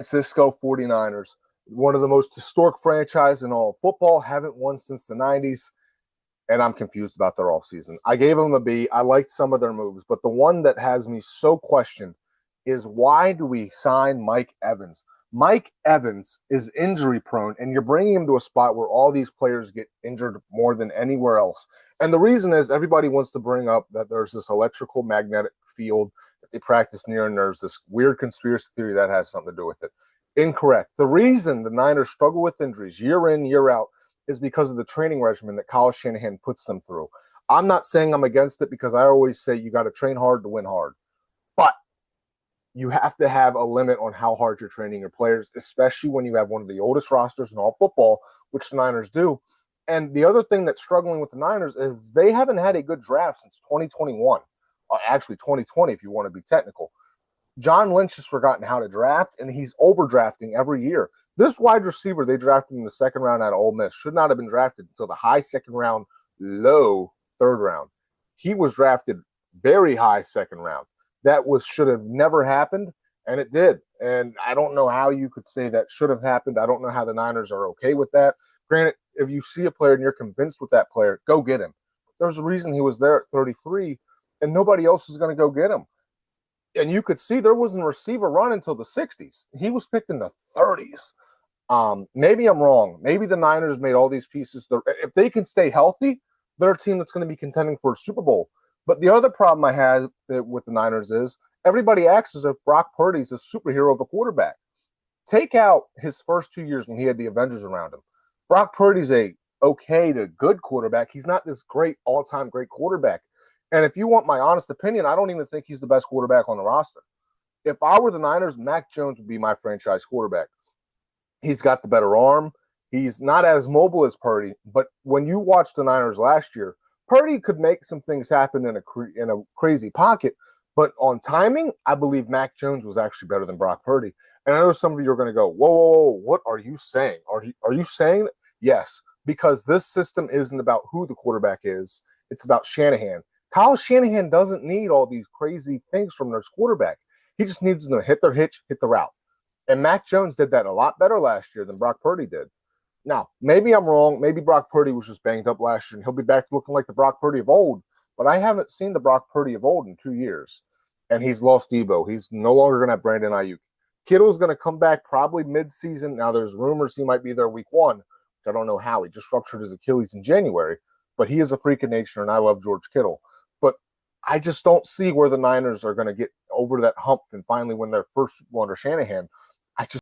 Francisco 49ers, one of the most historic franchises in all of football, haven't won since the 90s, and I'm confused about their offseason. I gave them a B. I liked some of their moves, but the one that has me so questioned is why do we sign Mike Evans? Mike Evans is injury prone, and you're bringing him to a spot where all these players get injured more than anywhere else. And the reason is everybody wants to bring up that there's this electrical magnetic field that they practice near, and there's this weird conspiracy theory that has something to do with it. Incorrect. The reason the Niners struggle with injuries year in, year out is because of the training regimen that Kyle Shanahan puts them through. I'm not saying I'm against it because I always say you got to train hard to win hard. But you have to have a limit on how hard you're training your players, especially when you have one of the oldest rosters in all football, which the Niners do. And the other thing that's struggling with the Niners is they haven't had a good draft since 2021. Actually, 2020, if you want to be technical. John Lynch has forgotten how to draft, and he's overdrafting every year. This wide receiver they drafted in the second round out of Ole Miss should not have been drafted until the high second round, low third round. He was drafted very high second round. That should have never happened, and it did. And I don't know how you could say that should have happened. I don't know how the Niners are okay with that. Granted, if you see a player and you're convinced with that player, go get him. There's a reason he was there at 33, and nobody else is going to go get him. And you could see there wasn't a receiver run until the 60s. He was picked in the 30s. Maybe I'm wrong. Maybe the Niners made all these pieces. If they can stay healthy, they're a team that's going to be contending for a Super Bowl. But the other problem I have with the Niners is everybody acts as if Brock Purdy's a superhero of a quarterback. Take out his first 2 years when he had the Avengers around him. Brock Purdy's a okay to good quarterback. He's not this great all-time great quarterback. And if you want my honest opinion, I don't even think he's the best quarterback on the roster. If I were the Niners, Mac Jones would be my franchise quarterback. He's got the better arm. He's not as mobile as Purdy, but when you watched the Niners last year, Purdy could make some things happen in a crazy pocket, but on timing, I believe Mac Jones was actually better than Brock Purdy. And I know some of you are going to go, whoa, whoa, whoa, what are you saying? Are you saying that? Yes, because this system isn't about who the quarterback is. It's about Shanahan. Kyle Shanahan doesn't need all these crazy things from their quarterback. He just needs them to hit their hitch, hit the route. And Mac Jones did that a lot better last year than Brock Purdy did. Now, maybe I'm wrong. Maybe Brock Purdy was just banged up last year, and he'll be back looking like the Brock Purdy of old. But I haven't seen the Brock Purdy of old in 2 years. And he's lost Debo. He's no longer going to have Brandon Ayuk. Kittle's going to come back probably mid-season. Now, there's rumors he might be there week 1, which I don't know how. He just ruptured his Achilles in January. But he is a freak of nature, and I love George Kittle. But I just don't see where the Niners are going to get over that hump and finally win their first Super Bowl under Shanahan. I just